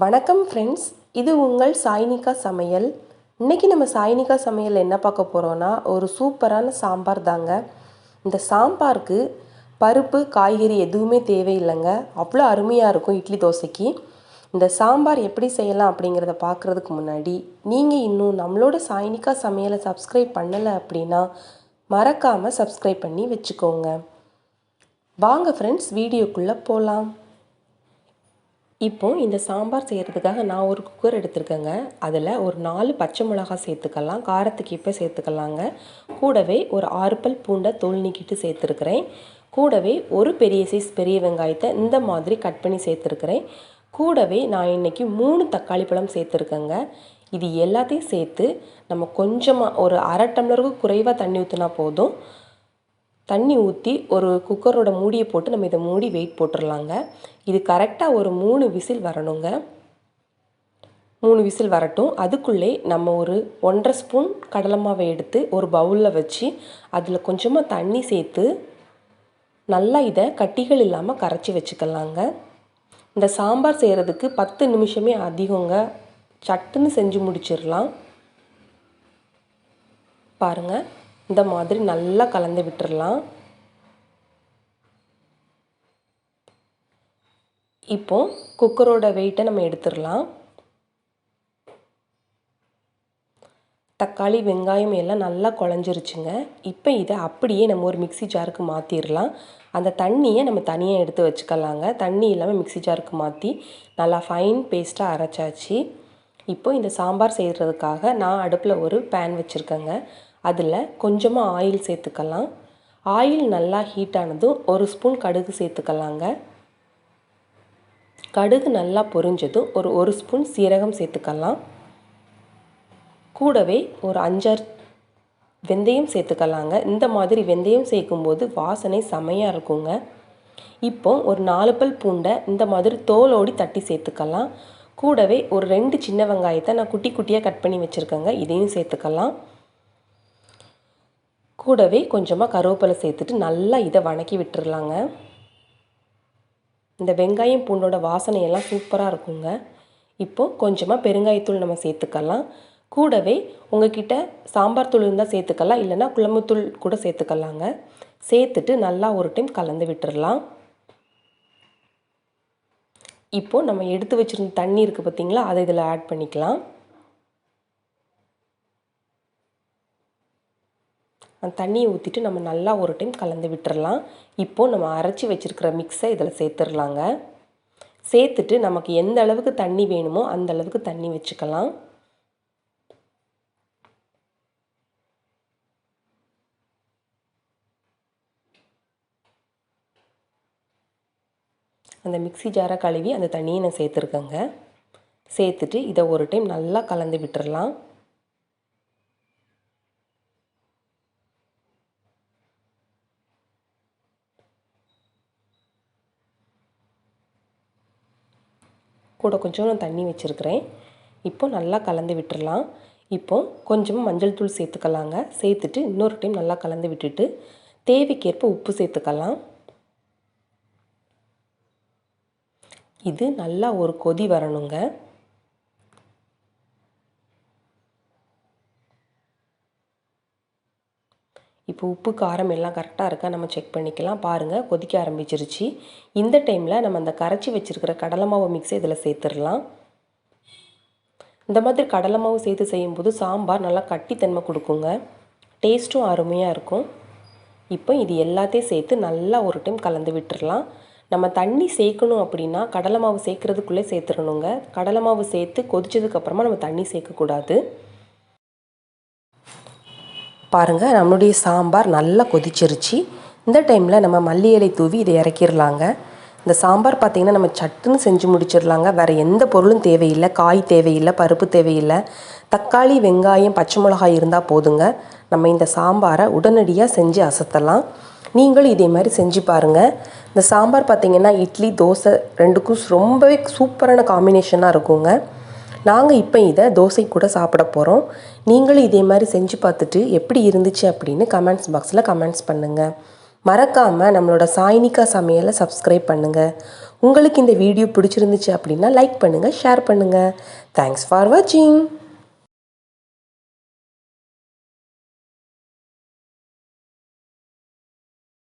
வணக்கம் ஃப்ரெண்ட்ஸ், இது உங்கள் சாய்னிகா சமையல். இன்றைக்கி நம்ம சாய்னிகா சமையல் என்ன பார்க்க போகிறோன்னா, ஒரு சூப்பரான சாம்பார் தாங்க. இந்த சாம்பாருக்கு பருப்பு காய்கறி எதுவுமே தேவையில்லைங்க. அவ்வளோ அருமையாக இருக்கும் இட்லி தோசைக்கு. இந்த சாம்பார் எப்படி செய்யலாம் அப்படிங்கிறத பார்க்குறதுக்கு முன்னாடி நீங்கள் இன்னும் நம்மளோட சாய்னிகா சமையலை சப்ஸ்கிரைப் பண்ணலை அப்படின்னா மறக்காமல் சப்ஸ்கிரைப் பண்ணி வச்சுக்கோங்க. வாங்க ஃப்ரெண்ட்ஸ், வீடியோக்குள்ளே போகலாம். இப்போது இந்த சாம்பார் செய்கிறதுக்காக நான் ஒரு குக்கர் எடுத்துருக்கேங்க. அதில் ஒரு 4 பச்சை மிளகாய் சேர்த்துக்கலாம். காரத்துக்கு இப்போ சேர்த்துக்கலாங்க. கூடவே ஒரு 6 பல் பூண்டை தோல் நீக்கிட்டு சேர்த்துருக்கிறேன். கூடவே ஒரு பெரிய சைஸ் பெரிய வெங்காயத்தை இந்த மாதிரி கட் பண்ணி சேர்த்துருக்கிறேன். கூடவே நான் இன்றைக்கி 3 தக்காளி பழம் சேர்த்துருக்கேங்க. இது எல்லாத்தையும் சேர்த்து நம்ம கொஞ்சமாக ஒரு அரை டம்ளருக்கு குறைவாக தண்ணி ஊற்றினா போதும். தண்ணி ஊற்றி ஒரு குக்கரோட மூடியை போட்டு நம்ம இதை மூடி வெயிட் போட்டுடலாங்க. இது கரெக்டாக ஒரு 3 விசில் வரணுங்க. 3 விசில் வரட்டும். அதுக்குள்ளே நம்ம ஒரு 1.5 ஸ்பூன் கடலை மாவை எடுத்து ஒரு பவுலில் வச்சு அதில் கொஞ்சமாக தண்ணி சேர்த்து நல்லா இதை கட்டிகள் இல்லாமல் கரைச்சி வச்சுக்கலாங்க. இந்த சாம்பார் செய்கிறதுக்கு 10 நிமிஷமே அதிகங்க. சட்டுன்னு செஞ்சு முடிச்சிடலாம். பாருங்கள், இந்த மாதிரி நல்லா கலந்து விட்டுறலாம். இப்போ குக்கரோட வெயிட்டை நம்ம எடுத்துடலாம். தக்காளி வெங்காயம் எல்லாம் நல்லா குழஞ்சிருச்சுங்க. இப்போ இதை அப்படியே நம்ம ஒரு மிக்ஸி ஜாருக்கு மாற்றிடலாம். அந்த தண்ணியை நம்ம தனியாக எடுத்து வச்சுக்கலாங்க. தண்ணி இல்லாமல் மிக்ஸி ஜாருக்கு மாற்றி நல்லா ஃபைன் பேஸ்ட்டாக அரைச்சாச்சு. இப்போ இந்த சாம்பார் செய்கிறதுக்காக நான் அடுப்பில் ஒரு பேன் வச்சுருக்கேங்க. அதில் கொஞ்சமாக ஆயில் சேர்த்துக்கலாம். ஆயில் நல்லா ஹீட் ஆனதும் 1 ஸ்பூன் கடுகு சேர்த்துக்கலாங்க. கடுகு நல்லா பொரிஞ்சதும் ஒரு 1 ஸ்பூன் சீரகம் சேர்த்துக்கலாம். கூடவே ஒரு 5-6 வெந்தயம் சேர்த்துக்கலாங்க. இந்த மாதிரி வெந்தயம் சேர்க்கும்போது வாசனை செமையாக இருக்குங்க. இப்போ ஒரு 4 பல் பூண்டை இந்த மாதிரி தோலோடி தட்டி சேர்த்துக்கலாம். கூடவே ஒரு 2 சின்ன வெங்காயத்தை நான் குட்டி குட்டியாக கட் பண்ணி வச்சுருக்கேங்க. இதையும் சேர்த்துக்கலாம். கூடவே கொஞ்சமாக கருவேப்பிலை சேர்த்துட்டு நல்லா இதை வணக்கி விட்டுறலாங்க. இந்த வெங்காயம் பூண்டோட வாசனையெல்லாம் சூப்பராக இருக்குங்க. இப்போது கொஞ்சமாக பெருங்காயத்தூள் நம்ம சேர்த்துக்கலாம். கூடவே உங்ககிட்ட சாம்பார் தூள் இருந்தால் சேர்த்துக்கலாம், இல்லைன்னா குழம்புத்தூள் கூட சேர்த்துக்கலாங்க. சேர்த்துட்டு நல்லா ஒரு டைம் கலந்து விட்டுறலாம். இப்போது நம்ம எடுத்து வச்சுருந்த தண்ணி இருக்குது பார்த்திங்களா, அதை இதில் ஆட் பண்ணிக்கலாம். அந்த தண்ணியை ஊற்றிட்டு நம்ம நல்லா ஒரு டைம் கலந்து விட்டுறலாம். இப்போது நம்ம அரைச்சி வச்சுருக்கிற மிக்ஸை இதில் சேர்த்துடலாங்க. சேர்த்துட்டு நமக்கு எந்த அளவுக்கு தண்ணி வேணுமோ அந்த அளவுக்கு தண்ணி வச்சுக்கலாம். அந்த மிக்ஸி ஜாரை கழுவி அந்த தண்ணியை நான் சேர்த்துருக்கேங்க. சேர்த்துட்டு இதை ஒரு டைம் நல்லா கலந்து விட்டுறலாம். கூட கொஞ்சம் நான் தண்ணி வச்சுருக்கிறேன். இப்போ நல்லா கலந்து விட்டுறலாம். இப்போ கொஞ்சமாக மஞ்சள் தூள் சேர்த்துக்கலாங்க. சேர்த்துட்டு இன்னொரு டைம் நல்லா கலந்து விட்டுட்டு தேவைக்கேற்ப உப்பு சேர்த்துக்கலாம். இது நல்லா ஒரு கொதி வரணுங்க. இப்போ உப்பு காரம் எல்லாம் கரெக்டாக இருக்கா நம்ம செக் பண்ணிக்கலாம். பாருங்கள், கொதிக்க ஆரம்பிச்சிருச்சு. இந்த டைமில் நம்ம அந்த கரைச்சி வச்சுருக்கிற கடலை மாவு மிக்ஸை இதில் சேர்த்துடலாம். இந்த மாதிரி கடலை மாவு சேர்த்து செய்யும்போது சாம்பார் நல்லா கட்டித்தன்மை கொடுக்குங்க. டேஸ்ட்டும் அருமையாக இருக்கும். இப்போ இது எல்லாத்தையும் சேர்த்து நல்லா ஒரு டைம் கலந்து விட்டுடலாம். நம்ம தண்ணி சேர்க்கணும் அப்படின்னா கடலை மாவு சேர்க்குறதுக்குள்ளே சேர்த்துடணுங்க. கடலை மாவு சேர்த்து கொதிச்சதுக்கப்புறமா நம்ம தண்ணி சேர்க்கக்கூடாது. பாருங்கள், நம்மளுடைய சாம்பார் நல்லா கொதிச்சிருச்சு. இந்த டைமில் நம்ம மல்லி இலை தூவி இதை இறக்கிடலாங்க. இந்த சாம்பார் பார்த்திங்கன்னா நம்ம சட்டுன்னு செஞ்சு முடிச்சிடலாங்க. வேறு எந்த பொருளும் தேவையில்லை, காய் தேவையில்லை, பருப்பு தேவையில்லை. தக்காளி வெங்காயம் பச்சை மிளகாய் இருந்தால் போதுங்க. நம்ம இந்த சாம்பாரை உடனடியாக செஞ்சு அசத்தலாம். நீங்களும் இதே மாதிரி செஞ்சு பாருங்கள். இந்த சாம்பார் பார்த்திங்கன்னா இட்லி தோசை ரெண்டுக்கும் ரொம்பவே சூப்பரான காம்பினேஷனாக இருக்குங்க. நாங்கள் இப்போ இதை தோசை கூட சாப்பிட போகிறோம். நீங்களும் இதே மாதிரி செஞ்சு பார்த்துட்டு எப்படி இருந்துச்சு அப்படின்னு கமெண்ட்ஸ் பாக்ஸில் கமெண்ட்ஸ் பண்ணுங்கள். மறக்காமல் நம்மளோட சாய்னிகா சமையலை சப்ஸ்கிரைப் பண்ணுங்கள். உங்களுக்கு இந்த வீடியோ பிடிச்சிருந்துச்சு அப்படின்னா லைக் பண்ணுங்கள், ஷேர் பண்ணுங்கள். தேங்க்ஸ் ஃபார் வாட்சிங்.